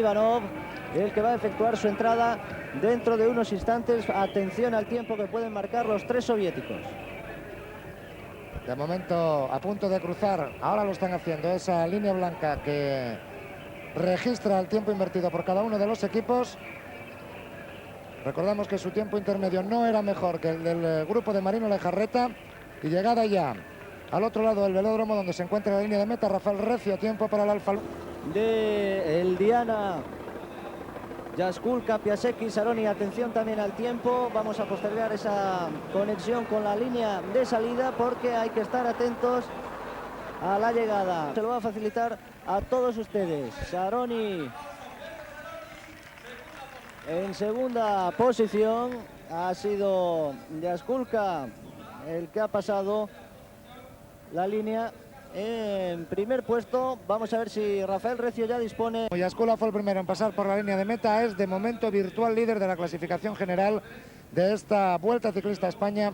Ivanov, el que va a efectuar su entrada dentro de unos instantes. Atención al tiempo que pueden marcar los 3 soviéticos. De momento a punto de cruzar, ahora lo están haciendo, esa línea blanca que registra el tiempo invertido por cada uno de los equipos. Recordamos que su tiempo intermedio no era mejor que el del grupo de Marino Lejarreta. Y llegada ya al otro lado del velódromo, donde se encuentra la línea de meta, Rafael Recio, tiempo para el Alfa De el Diana, Jaskulka, Piasecki, Saroni. Atención también al tiempo. Vamos a postergar esa conexión con la línea de salida porque hay que estar atentos a la llegada. Se lo va a facilitar a todos ustedes. Saroni en segunda posición. Ha sido Jaskulka el que ha pasado la línea en primer puesto. Vamos a ver si Rafael Recio ya dispone. Jaskulka fue el primero en pasar por la línea de meta. Es de momento virtual líder de la clasificación general de esta Vuelta Ciclista a España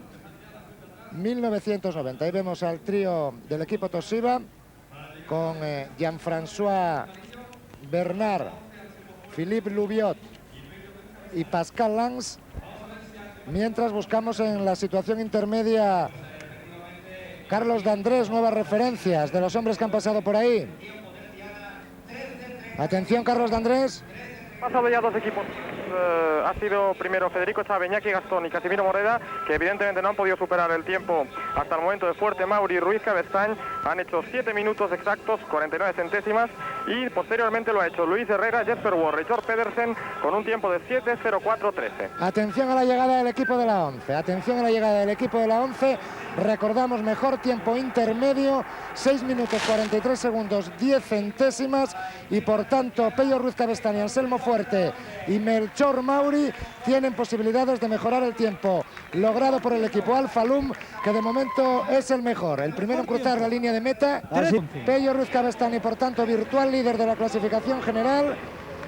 1990. Ahí vemos al trío del equipo Toshiba con Jean-François Bernard, Philippe Loubiot y Pascal Lans. Mientras buscamos en la situación intermedia Carlos D'Andrés, nuevas referencias de los hombres que han pasado por ahí. Atención, Carlos D'Andrés. Pasado ya 2 equipos. Ha sido primero Federico Chávez, Iñaki Gastón y Casimiro Moreda, que evidentemente no han podido superar el tiempo hasta el momento de Fuerte Mauri y Ruiz Cabestany. Han hecho 7 minutos exactos, 49 centésimas, y posteriormente lo ha hecho Luis Herrera, Jesper Ward y Georg Pedersen con un tiempo de 7:04:13. Atención a la llegada del equipo de la 11. Atención a la llegada del equipo de la 11. Recordamos, mejor tiempo intermedio, 6 minutos 43 segundos 10 centésimas, y por tanto Pello Ruiz Cabestany, Anselmo Fuerte y Melchor Mauri tienen posibilidades de mejorar el tiempo logrado por el equipo Alfa Lum, que de momento es el mejor. El primero en cruzar la línea de meta, Pello Ruiz Cabestany, por tanto virtual líder de la clasificación general.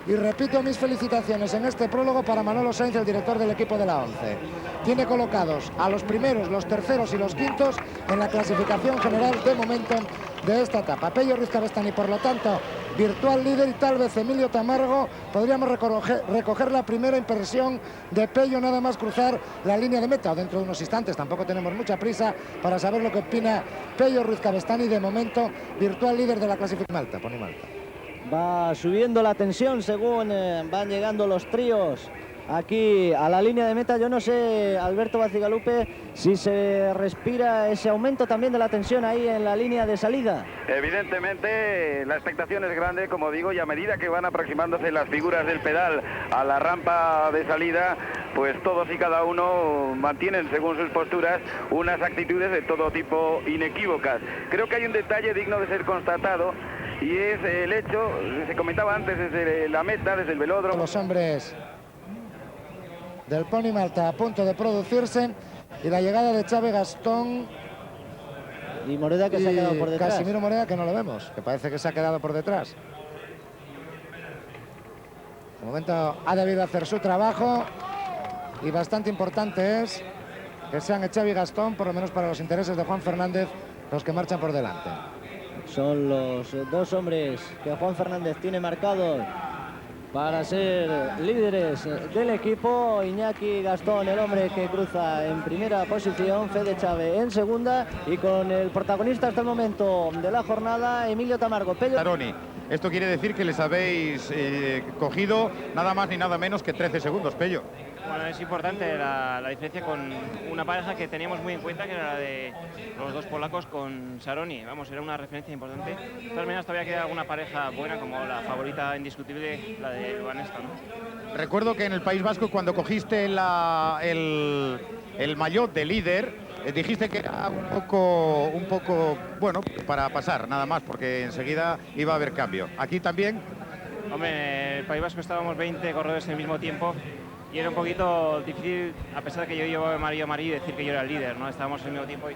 Y repito mis felicitaciones en este prólogo para Manolo Sainz, el director del equipo de la 11. Tiene colocados a los primeros, los terceros y los quintos en la clasificación general de momento de esta etapa. Pello Ruiz Cabestany, por lo tanto, virtual líder, y tal vez Emilio Tamargo podríamos recoger la primera impresión de Pello nada más cruzar la línea de meta, o dentro de unos instantes. Tampoco tenemos mucha prisa para saber lo que opina Pello Ruiz Cabestany, de momento virtual líder de la clasificación. Malta, pone Malta. Va subiendo la tensión según van llegando los tríos aquí a la línea de meta. Yo no sé, Alberto Bacigalupe, si se respira ese aumento también de la tensión ahí en la línea de salida. Evidentemente la expectación es grande, como digo, y a medida que van aproximándose las figuras del pedal a la rampa de salida, pues todos y cada uno mantienen, según sus posturas, unas actitudes de todo tipo inequívocas. Creo que hay un detalle digno de ser constatado, y es el hecho, se comentaba antes desde la meta, desde el velódromo. Los hombres del Pony Malta a punto de producirse, y la llegada de Chávez, Gastón y Moreda, que se ha quedado por detrás. Casimiro Moreda, que no lo vemos, que parece que se ha quedado por detrás. De momento ha debido hacer su trabajo, y bastante importante es que sean Chávez y Gastón, por lo menos para los intereses de Juan Fernández, los que marchan por delante. Son los 2 hombres que Juan Fernández tiene marcados para ser líderes del equipo. Iñaki Gastón, el hombre que cruza en primera posición, Fede Chávez en segunda, y con el protagonista hasta el momento de la jornada, Emilio Tamargo. Pello Saroni, esto quiere decir que les habéis cogido nada más ni nada menos que 13 segundos, Pello. Bueno, es importante la diferencia con una pareja que teníamos muy en cuenta, que era la de los 2 polacos con Saroni. Vamos, era una referencia importante. De todas maneras, todavía queda alguna pareja buena, como la favorita indiscutible, la de Luanesta, ¿no? Recuerdo que en el País Vasco, cuando cogiste el maillot de líder, dijiste que era un poco bueno para pasar, nada más, porque enseguida iba a haber cambio. Aquí también. Hombre, en el País Vasco estábamos 20 corredores en el mismo tiempo, y era un poquito difícil, a pesar de que yo llevaba amarillo, decir que yo era el líder, ¿no? Estábamos en el mismo tiempo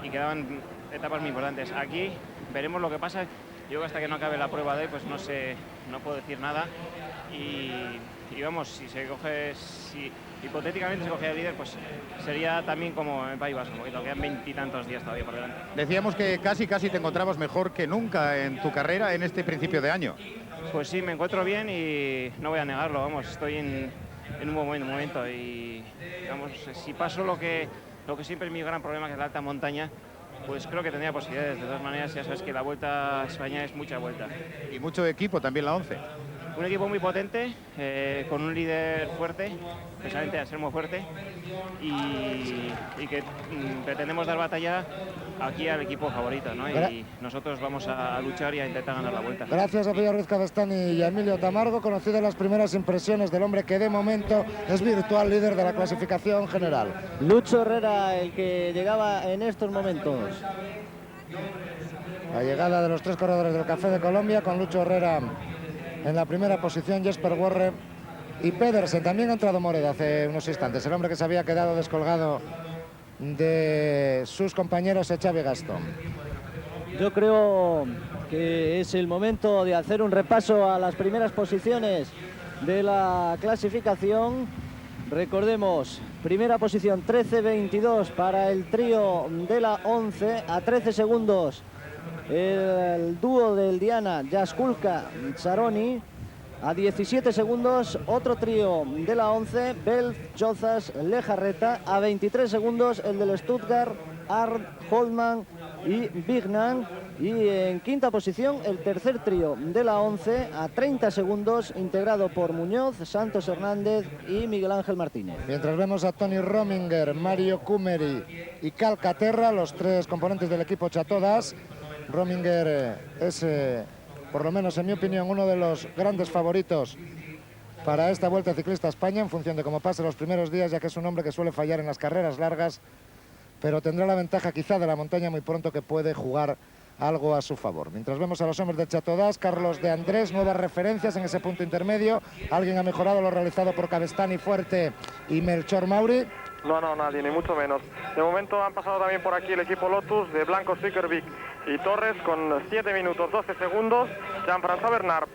y quedaban etapas muy importantes. Aquí veremos lo que pasa. Yo hasta que no acabe la prueba de hoy, pues no puedo decir nada. Y vamos, si hipotéticamente se cogía el líder, pues sería también como en País Vasco, porque quedan 20 y tantos días todavía por delante. Decíamos que casi te encontrabas mejor que nunca en tu carrera en este principio de año. Pues sí, me encuentro bien y no voy a negarlo, vamos, estoy en un buen momento y vamos, si paso lo que siempre es mi gran problema, que es la alta montaña, pues creo que tendría posibilidades. De todas maneras, ya sabes que la Vuelta a España es mucha vuelta. Y mucho equipo también la 11. Un equipo muy potente, con un líder fuerte, precisamente a ser muy fuerte, y que pretendemos dar batalla aquí al equipo favorito, ¿no? Y nosotros vamos a luchar y a intentar ganar la Vuelta. Gracias a Pío Ruiz Cabestany y a Emilio Tamargo, conocidas las primeras impresiones del hombre que de momento es virtual líder de la clasificación general. Lucho Herrera, el que llegaba en estos momentos. La llegada de los 3 corredores del Café de Colombia, con Lucho Herrera en la primera posición, Jesper Worre y Pedersen. También ha entrado Moreda hace unos instantes, el hombre que se había quedado descolgado de sus compañeros, Xavi Gastón. Yo creo que es el momento de hacer un repaso a las primeras posiciones de la clasificación. Recordemos, primera posición 13-22 para el trío de la 11, a 13 segundos el dúo del Diana, Jaskulka Saroni. A 17 segundos otro trío de la 11, Belf, Chozas, Lejarreta. A 23 segundos el del Stuttgart, Arndt, Holdman y Vignan. Y en quinta posición el tercer trío de la 11, a 30 segundos, integrado por Muñoz, Santos Hernández y Miguel Ángel Martínez. Mientras vemos a Tony Rominger, Mario Kumeri y Cal Caterra, los 3 componentes del equipo Chateau d'As. Rominger es, por lo menos en mi opinión, uno de los grandes favoritos para esta Vuelta Ciclista a España, en función de cómo pase los primeros días, ya que es un hombre que suele fallar en las carreras largas, pero tendrá la ventaja quizá de la montaña muy pronto, que puede jugar algo a su favor. Mientras vemos a los hombres de Chateau d'As, Carlos de Andrés, nuevas referencias en ese punto intermedio. Alguien ha mejorado lo realizado por Cabestany, Fuerte y Melchor Mauri. No, nadie, ni mucho menos. De momento han pasado también por aquí el equipo Lotus de Blanco, Sickervik y Torres con 7 minutos 12 segundos. Jean-François Bernard,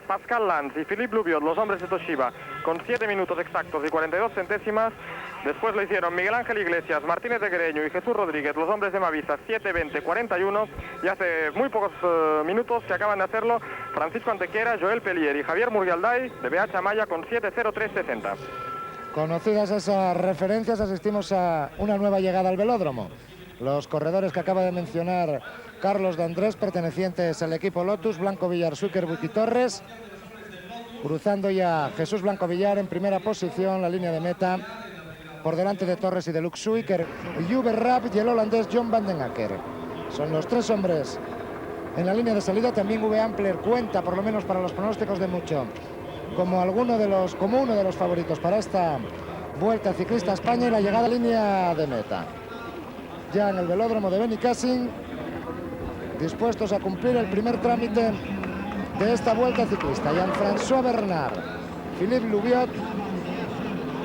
Pascal Lanz y Philippe Louviot, los hombres de Toshiba, con 7 minutos exactos y 42 centésimas. Después lo hicieron Miguel Ángel Iglesias, Martínez de Greño y Jesús Rodríguez, los hombres de Mavisa, 7:20:41. Y hace muy pocos minutos que acaban de hacerlo Francisco Antequera, Joel Pellier y Javier Murrialday de BH Amaya con 7:03:60. Conocidas esas referencias, asistimos a una nueva llegada al velódromo. Los corredores que acaba de mencionar Carlos de Andrés, pertenecientes al equipo Lotus, Blanco Villar, Suikerbuk y Torres. Cruzando ya Jesús Blanco Villar en primera posición, la línea de meta, por delante de Torres y de Luke Suiker, Juber Rapp y el holandés John van den Akker. Son los 3 hombres en la línea de salida. También V. Ampler cuenta, por lo menos para los pronósticos de mucho, como uno de los favoritos para esta Vuelta Ciclista a España, y la llegada a línea de meta. Ya en el velódromo de Benicàssim, dispuestos a cumplir el primer trámite de esta Vuelta Ciclista. Jean-François Bernard, Philippe Louviot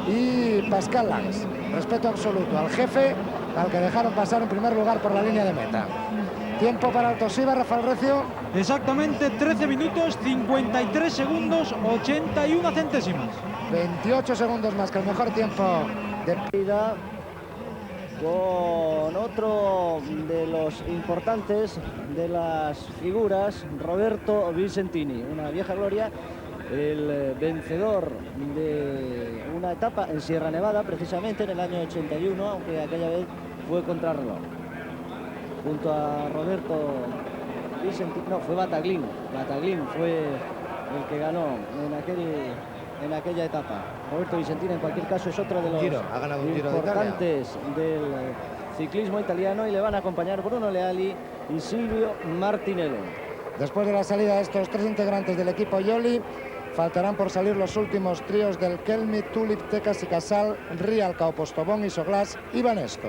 y Pascal Lanz. Respeto absoluto al jefe, al que dejaron pasar en primer lugar por la línea de meta. Tiempo para el Toshiba, Rafael Recio. Exactamente 13 minutos, 53 segundos, 81 centésimas. 28 segundos más que el mejor tiempo de vida, con otro de los importantes de las figuras, Roberto Vicentini, una vieja gloria, el vencedor de una etapa en Sierra Nevada, precisamente en el año 81, aunque aquella vez fue contrarreloj. Junto a Roberto Vicentini, no, fue Bataglin. Bataglin fue el que ganó en aquella etapa. Roberto Vicentini, en cualquier caso, es otro de los ha ganado un Giro de importantes del ciclismo italiano, y le van a acompañar Bruno Leali y Silvio Martinello. Después de la salida de estos 3 integrantes del equipo Ioli, faltarán por salir los últimos tríos del Kelmi, Tulip, Tecas y Casal, Rialca, Postobón, Isoglas y Banesto.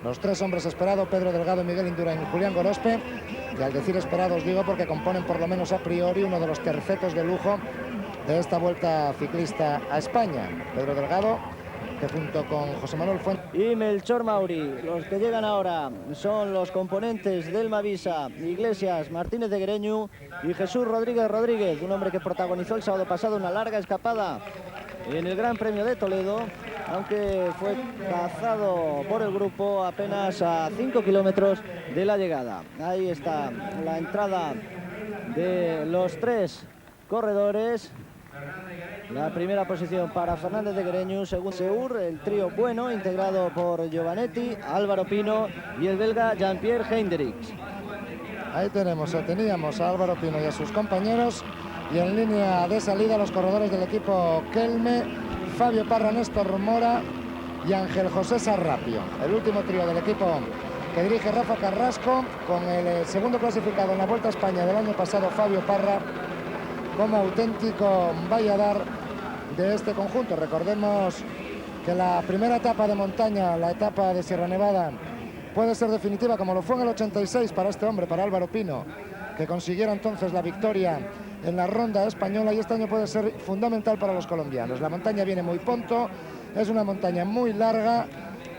Los 3 hombres esperados, Pedro Delgado, Miguel Indurain y Julián Gorospe. Y al decir esperados digo porque componen, por lo menos a priori, uno de los tercetos de lujo de esta Vuelta Ciclista a España. Pedro Delgado, que junto con José Manuel Fuentes y Melchor Mauri, los que llegan ahora son los componentes del Mavisa, Iglesias, Martínez de Greñu y Jesús Rodríguez, un hombre que protagonizó el sábado pasado una larga escapada en el Gran Premio de Toledo, aunque fue cazado por el grupo apenas a 5 kilómetros de la llegada. Ahí está la entrada de los 3 corredores. La primera posición para Fernández de Guereñu, segundo Seur, el trío bueno, integrado por Giovanetti, Álvaro Pino y el belga Jean-Pierre Hendricks. Ahí teníamos a Álvaro Pino y a sus compañeros, y en línea de salida los corredores del equipo Kelme, Fabio Parra, Néstor Mora y Ángel José Sarrapio. El último trío del equipo que dirige Rafa Carrasco, con el segundo clasificado en la Vuelta a España del año pasado, Fabio Parra, como auténtico valladar de este conjunto. Recordemos que la primera etapa de montaña, la etapa de Sierra Nevada, puede ser definitiva, como lo fue en el 86 para este hombre, para Álvaro Pino, que consiguiera entonces la victoria en la ronda española, y este año puede ser fundamental para los colombianos. La montaña viene muy pronto, es una montaña muy larga,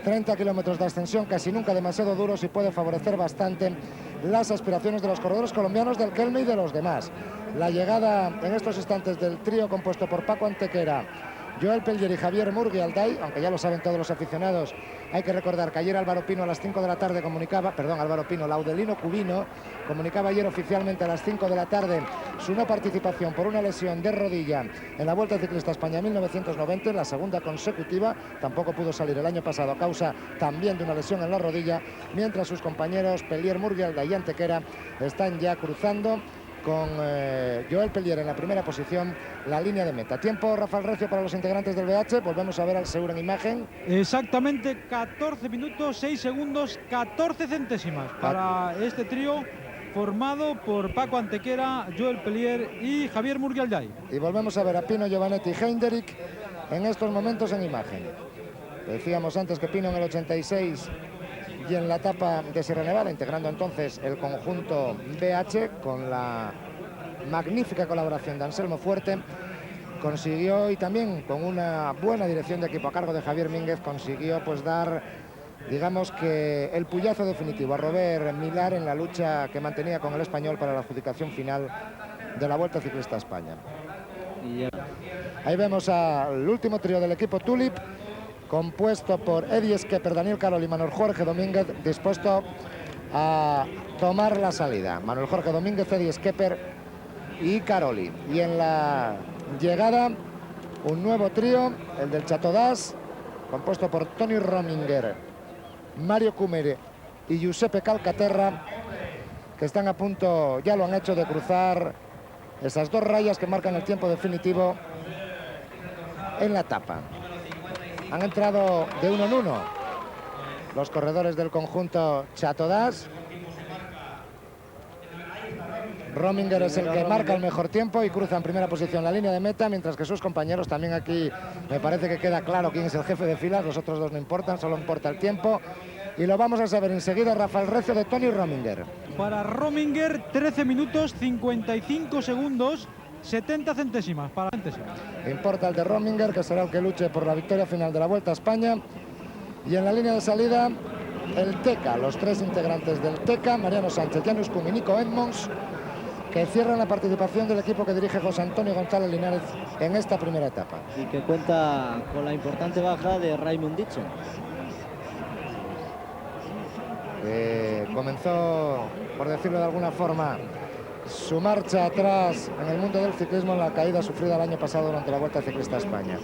30 kilómetros de ascensión, casi nunca demasiado duros, y puede favorecer bastante las aspiraciones de los corredores colombianos, del Kelme y de los demás. La llegada en estos instantes del trío compuesto por Paco Antequera, Joel Pellier y Javier Murguialday, aunque ya lo saben todos los aficionados. Hay que recordar que ayer Álvaro Pino a las 5 de la tarde comunicaba, Laudelino Cubino comunicaba ayer oficialmente a las 5 de la tarde su no participación por una lesión de rodilla en la Vuelta Ciclista España 1990, la segunda consecutiva. Tampoco pudo salir el año pasado a causa también de una lesión en la rodilla, mientras sus compañeros Pellier, Murguialday y Antequera están ya cruzando con Joel Pellier en la primera posición la línea de meta. Tiempo, Rafael Recio, para los integrantes del BH. Volvemos a ver al Seur en imagen. Exactamente 14 minutos, 6 segundos, 14 centésimas para este trío formado por Paco Antequera, Joel Pellier y Javier Murguialday. Y volvemos a ver a Pino, Giovanetti y Hendrik en estos momentos en imagen. Decíamos antes que Pino en el 86 y en la etapa de Sierra Nevada, integrando entonces el conjunto BH con la magnífica colaboración de Anselmo Fuerte, consiguió, y también con una buena dirección de equipo a cargo de Javier Mínguez, consiguió pues dar, digamos que el puyazo definitivo a Robert Millar en la lucha que mantenía con el español para la adjudicación final de la Vuelta Ciclista a España. Ahí vemos al último trío del equipo Tulip, compuesto por Eddie Skepper, Daniel Carol y Manuel Jorge Domínguez, dispuesto a tomar la salida. Manuel Jorge Domínguez, Eddie Skepper y Caroli. Y en la llegada, un nuevo trío, el del Chateau d'As, compuesto por Tony Rominger, Mario Cumere y Giuseppe Calcaterra, que están a punto, ya lo han hecho, de cruzar esas dos rayas que marcan el tiempo definitivo en la etapa. Han entrado de uno en uno los corredores del conjunto Chateau d'As. Rominger es el que marca el mejor tiempo y cruza en primera posición la línea de meta, mientras que sus compañeros, también aquí me parece que queda claro quién es el jefe de filas. Los otros dos no importan, solo importa el tiempo. Y lo vamos a saber enseguida. Rafael Recio, de Tony Rominger. Para Rominger, 13 minutos, 55 segundos, 70 centésimas para Importa el de Rominger, que será el que luche por la victoria final de la Vuelta a España. Y en la línea de salida, el TECA, los tres integrantes del TECA, Mariano Sánchez, Janus Kuhn y Nico Edmonds, que cierran la participación del equipo que dirige José Antonio González Linares en esta primera etapa. Y que cuenta con la importante baja de Raymond Dixon. Comenzó, por decirlo de alguna forma, su marcha atrás en el mundo del ciclismo en la caída sufrida el año pasado durante la Vuelta Ciclista a España.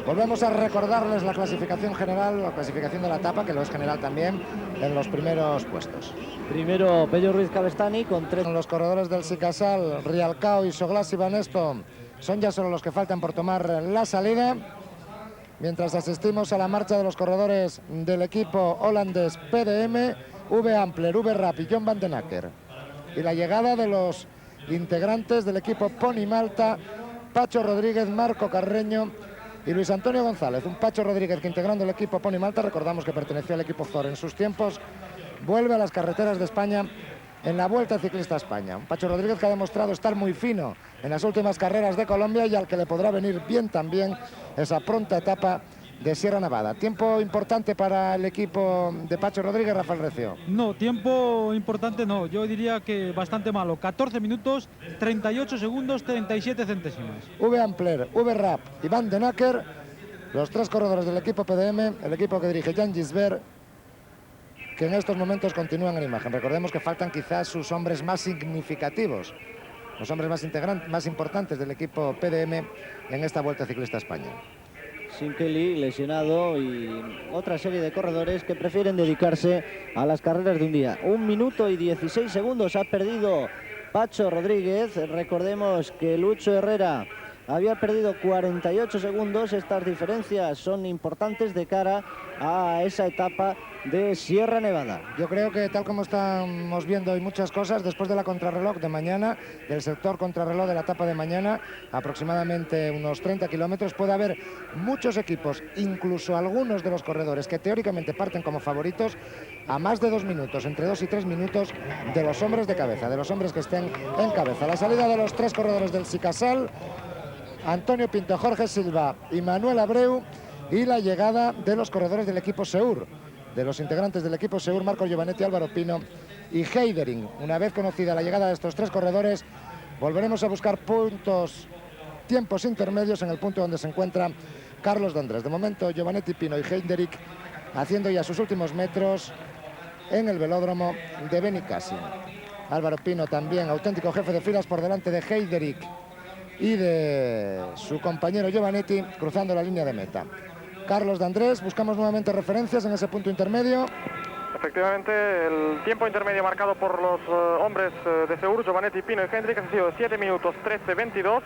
Volvemos a recordarles la clasificación general, la clasificación de la etapa, que lo es general también, en los primeros puestos. Primero Pello Ruiz Cabestany con 3. Los corredores del Sicasal, Rialcao y Soglas y Banesto, son ya solo los que faltan por tomar la salida, mientras asistimos a la marcha de los corredores del equipo holandés PDM, V Ampler, V Rap y John Van den Acker. Y la llegada de los integrantes del equipo Pony Malta, Pacho Rodríguez, Marco Carreño y Luis Antonio González. Un Pacho Rodríguez que, integrando el equipo Pony Malta, recordamos que perteneció al equipo Zor en sus tiempos, vuelve a las carreteras de España en la Vuelta Ciclista a España. Un Pacho Rodríguez que ha demostrado estar muy fino en las últimas carreras de Colombia y al que le podrá venir bien también esa pronta etapa de Sierra Nevada. Tiempo importante para el equipo de Pacho Rodríguez, Rafael Recio. No, tiempo importante no, yo diría que bastante malo. 14 minutos, 38 segundos, 37 centésimas. V Ampler, V Rap y Van den Acker, los tres corredores del equipo PDM, el equipo que dirige Jan Gisbert, que en estos momentos continúan en imagen. Recordemos que faltan quizás sus hombres más significativos los hombres más importantes del equipo PDM en esta Vuelta Ciclista a España. Sin Kelly lesionado y otra serie de corredores que prefieren dedicarse a las carreras de un día. 1 minuto y 16 segundos ha perdido Pacho Rodríguez. Recordemos que Lucho Herrera había perdido 48 segundos. Estas diferencias son importantes de cara a esa etapa de Sierra Nevada. Yo creo que tal como estamos viendo hoy muchas cosas, después de la contrarreloj de mañana, del sector contrarreloj de la etapa de mañana, aproximadamente unos 30 kilómetros, puede haber muchos equipos, incluso algunos de los corredores que teóricamente parten como favoritos, a más de 2 minutos, entre 2 y 3 minutos de los hombres de cabeza, de los hombres que estén en cabeza. La salida de los 3 corredores del Sicasal, Antonio Pinto, Jorge Silva y Manuel Abreu, y la llegada de los corredores del equipo Seur, de los integrantes del equipo Seur, Marco Giovanetti, Álvaro Pino y Heidering. Una vez conocida la llegada de estos 3 corredores, volveremos a buscar tiempos intermedios en el punto donde se encuentra Carlos D'Andrés. De momento, Giovanetti, Pino y Heidering haciendo ya sus últimos metros en el velódromo de Benicassim. Álvaro Pino también, auténtico jefe de filas, por delante de Heidering y de su compañero Giovanetti, cruzando la línea de meta. Carlos D'Andrés, buscamos nuevamente referencias en ese punto intermedio. Efectivamente, el tiempo intermedio marcado por los hombres de Seur, Giovanetti, Pino y Hendrik, ha sido de 7 minutos 13-22.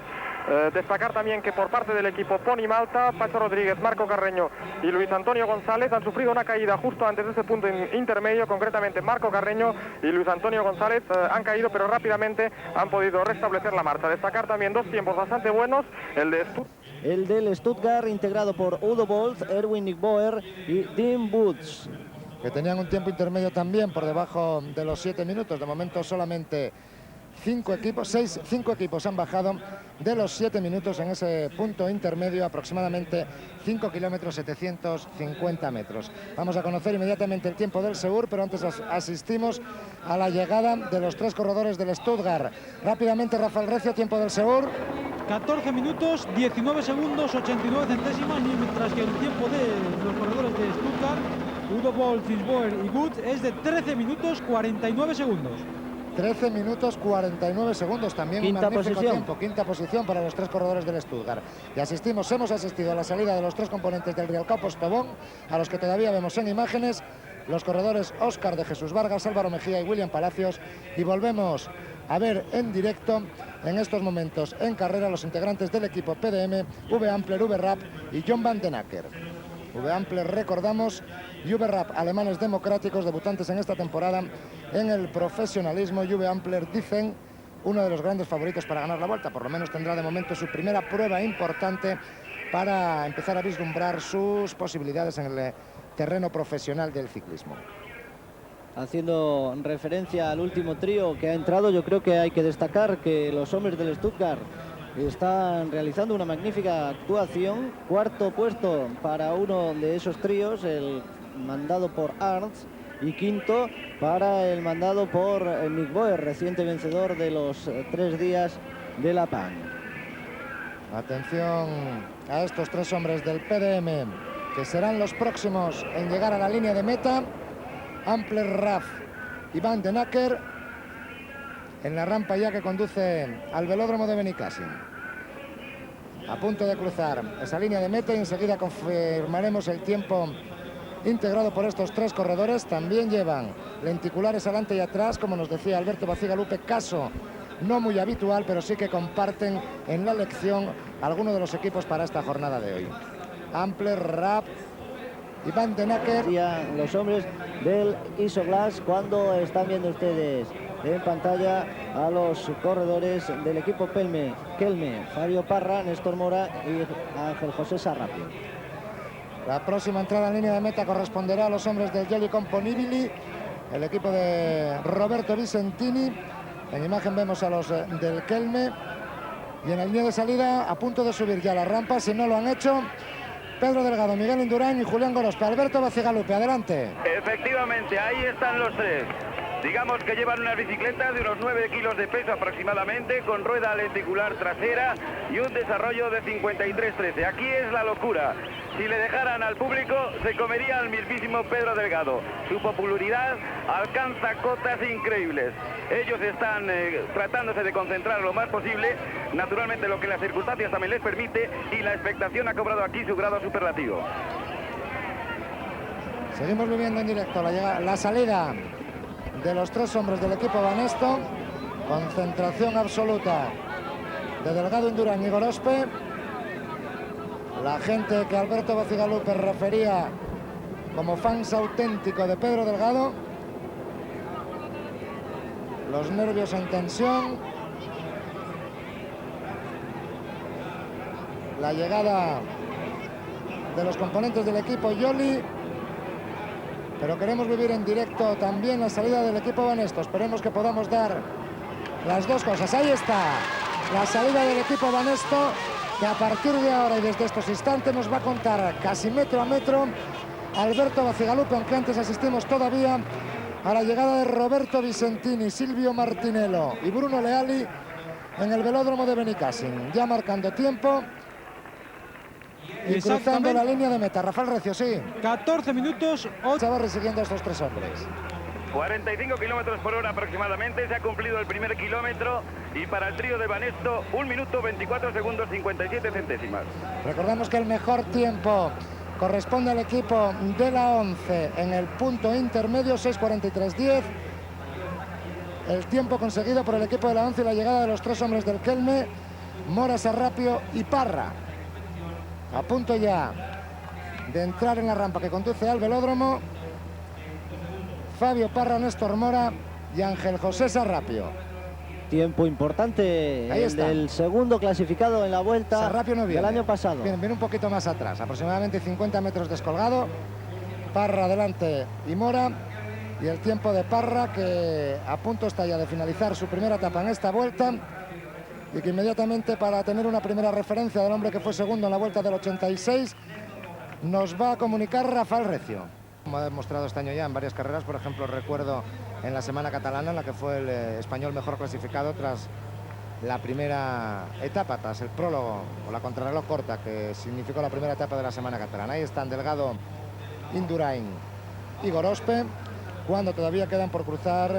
Destacar también que por parte del equipo Pony Malta, Pacho Rodríguez, Marco Carreño y Luis Antonio González han sufrido una caída justo antes de ese punto intermedio. Concretamente, Marco Carreño y Luis Antonio González han caído, pero rápidamente han podido restablecer la marcha. Destacar también 2 tiempos bastante buenos, el del Stuttgart, integrado por Udo Bolt, Erwin Nickboer y Dean Woods, que tenían un tiempo intermedio también por debajo de los 7 minutos. De momento solamente 5 equipos han bajado de los 7 minutos en ese punto intermedio, aproximadamente 5 kilómetros 750 metros. Vamos a conocer inmediatamente el tiempo del Seur, pero antes asistimos a la llegada de los 3 corredores del Stuttgart. Rápidamente, Rafael Recio, tiempo del Seur. 14 minutos, 19 segundos, 89 centésimas, mientras que el tiempo de los corredores de Stuttgart, Udo Bolt, Fisboer y Woods, es de 13 minutos, 49 segundos. 13 minutos 49 segundos, también un magnífico tiempo. Quinta posición para los 3 corredores del Stuttgart. Y hemos asistido a la salida de los 3 componentes del Rialcao Postobón, a los que todavía vemos en imágenes, los corredores Óscar de Jesús Vargas, Álvaro Mejía y William Palacios, y volvemos a ver en directo en estos momentos en carrera los integrantes del equipo PDM, Uwe Ampler, Uwe Rapp y John Van den Acker. Uwe Ampler, recordamos, y Uwe Rapp, alemanes democráticos, debutantes en esta temporada en el profesionalismo. Y Uwe Ampler, dicen, uno de los grandes favoritos para ganar la Vuelta. Por lo menos tendrá de momento su primera prueba importante para empezar a vislumbrar sus posibilidades en el terreno profesional del ciclismo. Haciendo referencia al último trío que ha entrado, yo creo que hay que destacar que los hombres del Stuttgart están realizando una magnífica actuación. 4º puesto para uno de esos tríos, el mandado por Arndt, y 5º para el mandado por Nickboer, reciente vencedor de los 3 días de La Pan. Atención a estos 3 hombres del PDM, que serán los próximos en llegar a la línea de meta. Ampler, Raff y Van den Acker en la rampa ya que conduce al velódromo de Benicassim. A punto de cruzar esa línea de meta y enseguida confirmaremos el tiempo integrado por estos 3 corredores. También llevan lenticulares adelante y atrás, como nos decía Alberto Bacigalupe, caso no muy habitual, pero sí que comparten en la elección algunos de los equipos para esta jornada de hoy. Ampler, Rapp y Van den Acker. Los hombres del Isoglass, cuando están viendo ustedes en pantalla a los corredores del equipo Kelme, Fabio Parra, Néstor Mora y Ángel José Sarrapio. La próxima entrada en línea de meta corresponderá a los hombres del Gelli Componibili, el equipo de Roberto Vicentini. En imagen vemos a los del Kelme, y en la línea de salida, a punto de subir ya la rampa, si no lo han hecho, Pedro Delgado, Miguel Indurain y Julián Gorospe. Alberto Bacigalupe, adelante. Efectivamente, ahí están los 3. Digamos que llevan unas bicicletas de unos 9 kilos de peso aproximadamente, con rueda lenticular trasera y un desarrollo de 53-13. Aquí es la locura. Si le dejaran al público, se comería al mismísimo Pedro Delgado. Su popularidad alcanza cotas increíbles. Ellos están tratándose de concentrar lo más posible, naturalmente lo que las circunstancias también les permite, y la expectación ha cobrado aquí su grado superlativo. Seguimos viviendo en directo la salida de los tres hombres del equipo Banesto. Concentración absoluta de Delgado, Indurain y Gorospe. La gente que Alberto Bacigalupe refería como fans auténtico de Pedro Delgado. Los nervios en tensión. La llegada de los componentes del equipo Yoli. Pero queremos vivir en directo también la salida del equipo Banesto. Esperemos que podamos dar las dos cosas. Ahí está la salida del equipo Banesto, que a partir de ahora y desde estos instantes nos va a contar casi metro a metro Alberto Bacigalupe, aunque antes asistimos todavía a la llegada de Roberto Vicentini, Silvio Martinello y Bruno Leali en el velódromo de Benicàssim, ya marcando tiempo y cruzando la línea de meta. Rafael Recio, sí. 14 minutos. Se va resistiendo a estos tres hombres. 45 kilómetros por hora aproximadamente, se ha cumplido el primer kilómetro y para el trío de Banesto 1 minuto 24 segundos 57 centésimas. Recordamos que el mejor tiempo corresponde al equipo de la 11 en el punto intermedio, 6:43:10. El tiempo conseguido por el equipo de la 11 y la llegada de los tres hombres del Kelme, Mora, Sarrapio y Parra. A punto ya de entrar en la rampa que conduce al velódromo, Fabio Parra, Néstor Mora y Ángel José Sarrapio. Tiempo importante Ahí el está. del segundo clasificado en la vuelta Sarrapio no viene del año pasado. Viene un poquito más atrás, aproximadamente 50 metros descolgado. Parra adelante y Mora. Y el tiempo de Parra, que a punto está ya de finalizar su primera etapa en esta vuelta. Y que inmediatamente, para tener una primera referencia del hombre que fue segundo en la vuelta del 86, nos va a comunicar Rafael Recio. Como ha demostrado este año ya en varias carreras, por ejemplo, recuerdo en la Semana Catalana, en la que fue el español mejor clasificado tras la primera etapa, tras el prólogo o la contrarreloj corta, que significó la primera etapa de la Semana Catalana. Ahí están Delgado, Indurain y Gorospe, cuando todavía quedan por cruzar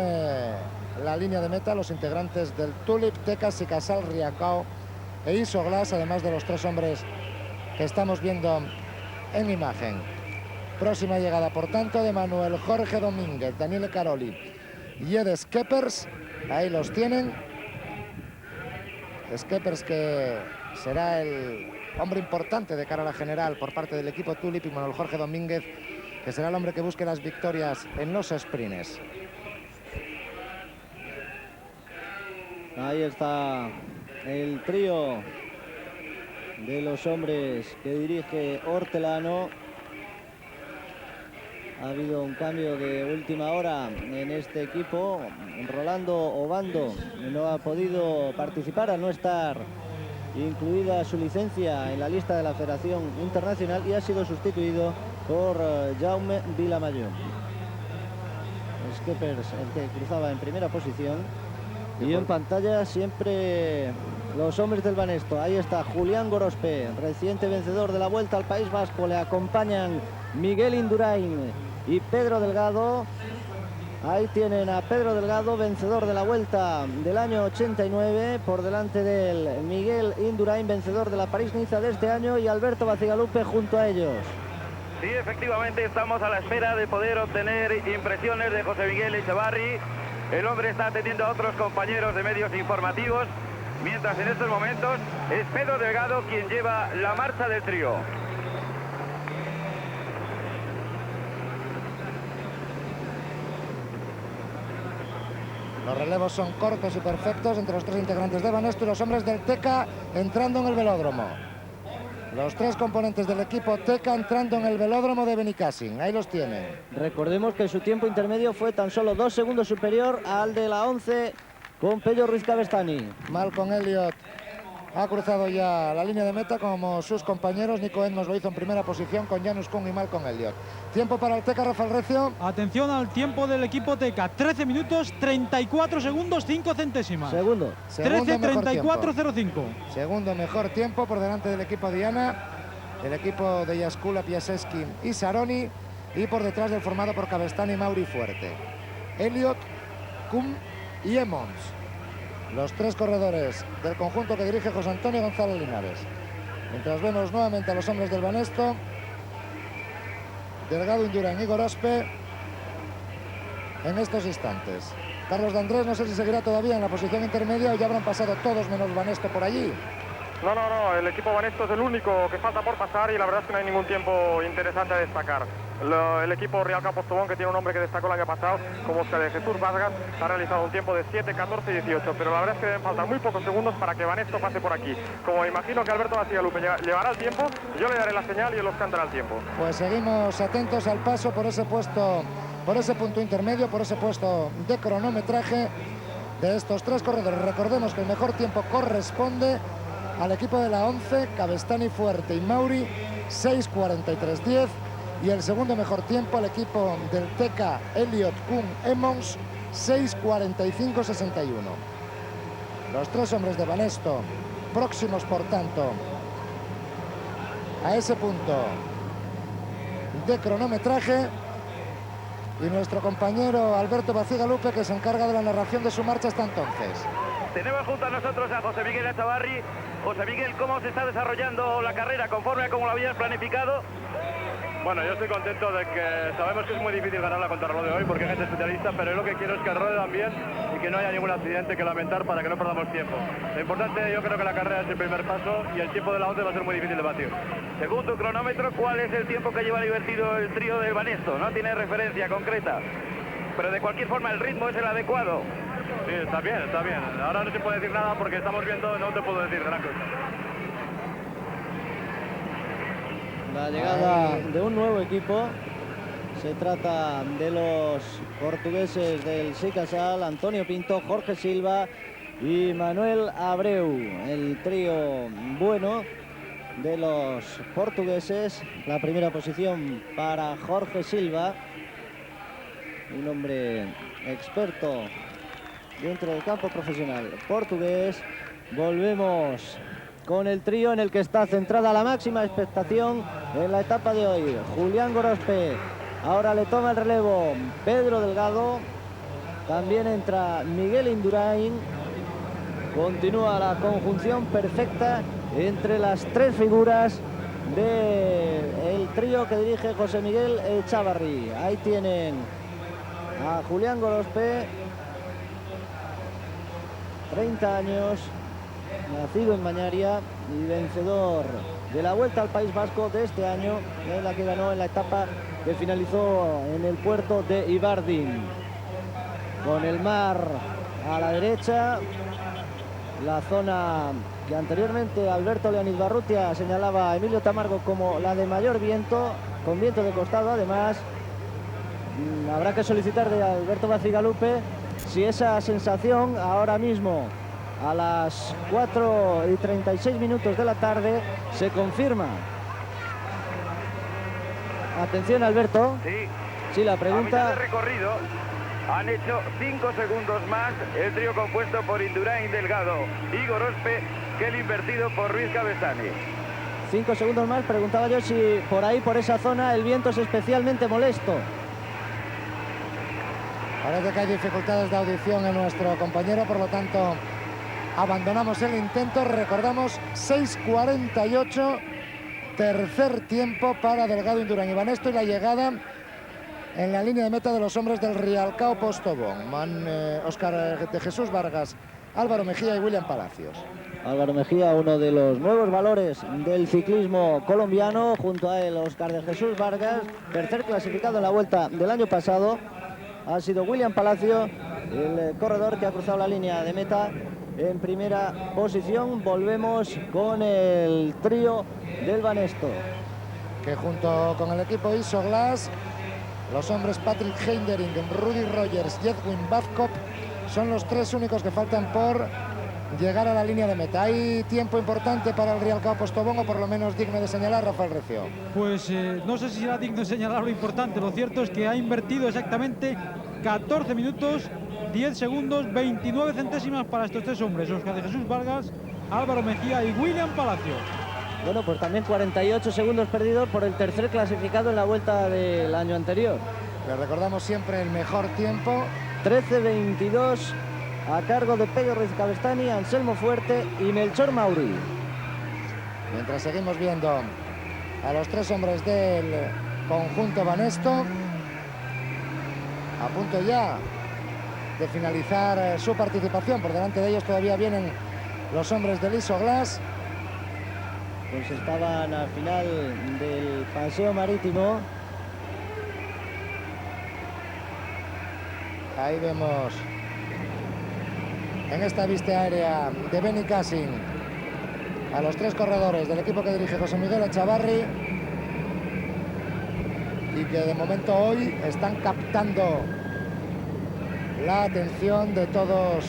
la línea de meta los integrantes del Tulip, Tecas y Casal Riacao e Isoglas, además de los tres hombres que estamos viendo en imagen. Próxima llegada, por tanto, de Manuel Jorge Domínguez, Daniele Caroli y Ed Skeppers. Ahí los tienen. Skeppers, que será el hombre importante de cara a la general por parte del equipo Tulip, y Manuel Jorge Domínguez, que será el hombre que busque las victorias en los sprints. Ahí está el trío de los hombres que dirige Hortelano. Ha habido un cambio de última hora en este equipo. Rolando Obando no ha podido participar al no estar incluida su licencia en la lista de la Federación Internacional, y ha sido sustituido por Jaume Vilamayón. Skeppers, el que cruzaba en primera posición. Y en pantalla siempre los hombres del Banesto. Ahí está Julián Gorospe, reciente vencedor de la Vuelta al País Vasco. Le acompañan Miguel Indurain y Pedro Delgado. Ahí tienen a Pedro Delgado, vencedor de la Vuelta del año 89, por delante del Miguel Indurain, vencedor de la París-Niza de este año, y Alberto Bacigalupe junto a ellos. Sí, efectivamente, estamos a la espera de poder obtener impresiones de José Miguel Echevarri. El hombre está atendiendo a otros compañeros de medios informativos, mientras en estos momentos es Pedro Delgado quien lleva la marcha del trío. Los relevos son cortos y perfectos entre los tres integrantes de Banesto y los hombres del Teca entrando en el velódromo. Los tres componentes del equipo Teca entrando en el velódromo de Benicàssim. Ahí los tienen. Recordemos que su tiempo intermedio fue tan solo 2 segundos superior al de la 11 con Pello Ruiz Cabestany. Malcolm Elliott ha cruzado ya la línea de meta como sus compañeros. Nico Edmonds lo hizo en primera posición con Janus Kung y Malcolm Elliott. Tiempo para el Teca, Rafael Recio. Atención al tiempo del equipo Teca. 13 minutos, 34 segundos, 5 centésimas. Segundo. 13:34:05. Segundo mejor tiempo por delante del equipo Diana, el equipo de Jaskula, Piasecki y Saroni, y por detrás del formado por Cavestany y Mauri Fuerte. Elliott, Kung y Edmonds, los tres corredores del conjunto que dirige José Antonio González Linares. Mientras vemos nuevamente a los hombres del Banesto, Delgado, Indurain y Gorospe en estos instantes. Carlos de Andrés, no sé si seguirá todavía en la posición intermedia o ya habrán pasado todos menos Banesto por allí. No, el equipo Banesto es el único que falta por pasar y la verdad es que no hay ningún tiempo interesante a destacar. El equipo Real Campos Tobón, que tiene un hombre que destacó el año pasado, como Oscar de Jesús Vargas, ha realizado un tiempo de 7:14:18, pero la verdad es que deben faltar muy pocos segundos para que Banesto pase por aquí. Como imagino que Alberto Bacigalupe llevará el tiempo, yo le daré la señal y él os cantará el tiempo. Pues seguimos atentos al paso por ese puesto, por ese punto intermedio, por ese puesto de cronometraje de estos tres corredores. Recordemos que el mejor tiempo corresponde al equipo de la 11, Cavestany, Fuerte y Mauri, 6:43:10, y el segundo mejor tiempo al equipo del Teca, Elliott, Kung, Edmonds, 6:45:61. Los tres hombres de Banesto próximos, por tanto, a ese punto de cronometraje, y nuestro compañero Alberto Bacigalupe, que se encarga de la narración de su marcha hasta entonces. Tenemos junto a nosotros a José Miguel Echavarri. José Miguel, ¿cómo se está desarrollando la carrera conforme a como lo habías planificado? Bueno, yo estoy contento de que sabemos que es muy difícil ganar la contrarreloj de hoy porque hay gente especialista, pero yo lo que quiero es que rueden bien y que no haya ningún accidente que lamentar para que no perdamos tiempo. Lo importante, yo creo que la carrera es el primer paso y el tiempo de la 11 va a ser muy difícil de batir. Según tu cronómetro, ¿cuál es el tiempo que lleva divertido el trío del Banesto? No tiene referencia concreta, pero de cualquier forma el ritmo es el adecuado. Sí, está bien, está bien. Ahora no se puede decir nada porque estamos viendo, no te puedo decir gran cosa. La llegada de un nuevo equipo. Se trata de los portugueses del Sicasal, Antonio Pinto, Jorge Silva y Manuel Abreu. El trío bueno de los portugueses. La primera posición para Jorge Silva, un hombre experto dentro del campo profesional portugués. Volvemos con el trío en el que está centrada la máxima expectación en la etapa de hoy. Julián Gorospe, ahora le toma el relevo Pedro Delgado, también entra Miguel Indurain. Continúa la conjunción perfecta entre las tres figuras del trío que dirige José Miguel Echavarri. Ahí tienen a Julián Gorospe, 30 años, nacido en Mañaria y vencedor de la Vuelta al País Vasco de este año, en la que ganó en la etapa que finalizó en el puerto de Ibardin. Con el mar a la derecha, la zona que anteriormente Alberto Leonid Barrutia señalaba a Emilio Tamargo como la de mayor viento, con viento de costado. Además, habrá que solicitar de Alberto Bacigalupe si esa sensación ahora mismo, a las 4:36 de la tarde, se confirma. Atención, Alberto. Sí, la pregunta. A mitad de recorrido han hecho 5 segundos más el trío compuesto por Indurain, Delgado y Gorospe que el invertido por Ruiz Cavestany. 5 segundos más. Preguntaba yo si por ahí, por esa zona, el viento es especialmente molesto. Parece que hay dificultades de audición en nuestro compañero, por lo tanto abandonamos el intento. Recordamos 6:48, tercer tiempo para Delgado, Indurain y Banesto, y la llegada en la línea de meta de los hombres del Rialcao Postobón. Óscar de Jesús Vargas, Álvaro Mejía y William Palacios. Álvaro Mejía, uno de los nuevos valores del ciclismo colombiano, junto a él Óscar de Jesús Vargas, tercer clasificado en la Vuelta del año pasado. Ha sido William Palacio, el corredor que ha cruzado la línea de meta en primera posición. Volvemos con el trío del Banesto, que junto con el equipo Isoglass, los hombres Patrick Heindering, Rudy Rogers y Edwin Babcock son los tres únicos que faltan por llegar a la línea de meta. ¿Hay tiempo importante para el Real Cao Postobón o por lo menos digno de señalar, Rafael Recio? Pues no sé si será digno de señalar lo importante. Lo cierto es que ha invertido exactamente 14 minutos, 10 segundos, 29 centésimas para estos tres hombres: Óscar de Jesús Vargas, Álvaro Mejía y William Palacio. Bueno, pues también 48 segundos perdidos por el tercer clasificado en la vuelta del año anterior. Le recordamos siempre el mejor tiempo. 13:22 a cargo de Pello Ruiz Cabestany, Anselmo Fuerte y Melchor Mauri. Mientras seguimos viendo a los tres hombres del conjunto Banesto, a punto ya de finalizar su participación. Por delante de ellos todavía vienen los hombres del Isoglass. Pues estaban al final del paseo marítimo. Ahí vemos en esta vista aérea de Beni Cassin a los tres corredores del equipo que dirige José Miguel Echavarri y que de momento hoy están captando la atención de todos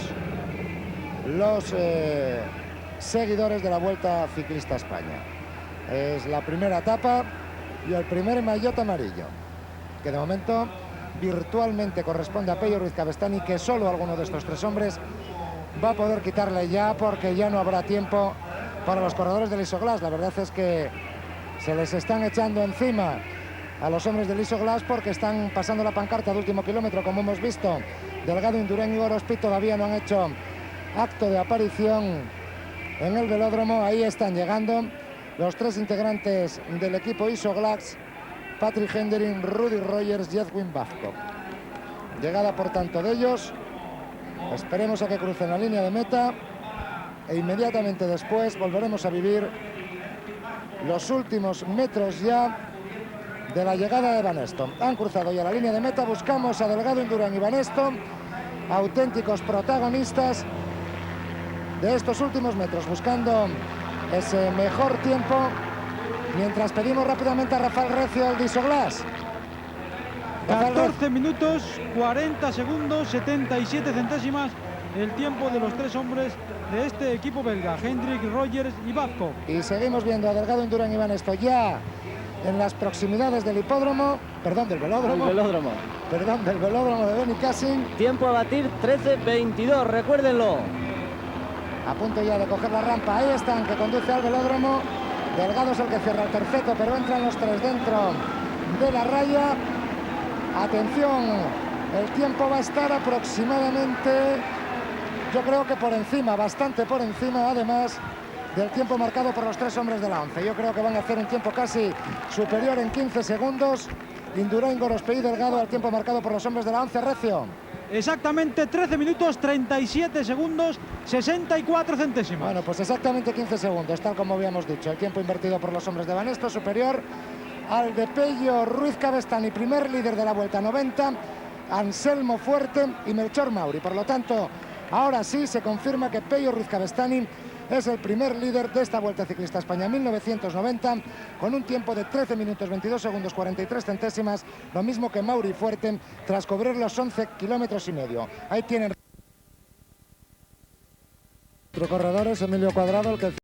los seguidores de la Vuelta Ciclista a España. Es la primera etapa y el primer maillot amarillo, que de momento virtualmente corresponde a Pello Ruiz Cabestany, que solo alguno de estos tres hombres va a poder quitarle ya, porque ya no habrá tiempo para los corredores del Isoglass. La verdad es que se les están echando encima a los hombres del Isoglass porque están pasando la pancarta de último kilómetro, como hemos visto. Delgado, Indurain y Gorospi todavía no han hecho acto de aparición en el velódromo. Ahí están llegando los tres integrantes del equipo Isoglass: Patrick Hendering, Rudy Rogers y Edwin Babcock. Llegada por tanto de ellos. Esperemos a que crucen la línea de meta e inmediatamente después volveremos a vivir los últimos metros ya de la llegada de Banesto. Han cruzado ya la línea de meta. Buscamos a Delgado, Indurain y Banesto, auténticos protagonistas de estos últimos metros, buscando ese mejor tiempo, mientras pedimos rápidamente a Rafael Recio, el de Isoglass. 14 minutos, 40 segundos, 77 centésimas el tiempo de los tres hombres de este equipo belga: Hendrik, Rogers y Babcock. Y seguimos viendo a Delgado, Indurain y Banesto ya en las proximidades del hipódromo, perdón, del velódromo. Del velódromo de Beni Cassin. Tiempo a batir, 13:22, recuérdenlo. A punto ya de coger la rampa. Ahí están, que conduce al velódromo. Delgado es el que cierra el terceto, pero entran los tres dentro de la raya. Atención, el tiempo va a estar aproximadamente, yo creo que por encima, bastante por encima, además del tiempo marcado por los tres hombres de la ONCE. Yo creo que van a hacer un tiempo casi superior en 15 segundos. Indurain, Gorospe y Delgado al tiempo marcado por los hombres de la ONCE. Recio. Exactamente 13 minutos, 37 segundos, 64 centésimas. Bueno, pues exactamente 15 segundos, tal como habíamos dicho. El tiempo invertido por los hombres de Banesto superior al de Pello Ruiz Cabestany, primer líder de la Vuelta 90, Anselmo Fuerte y Melchor Mauri. Por lo tanto, ahora sí se confirma que Pello Ruiz Cabestany es el primer líder de esta Vuelta Ciclista a España 1990, con un tiempo de 13 minutos 22 segundos 43 centésimas, lo mismo que Mauri Fuerte, tras cubrir los 11 kilómetros y medio. Ahí tienen otros corredores: Emilio Cuadrado, el que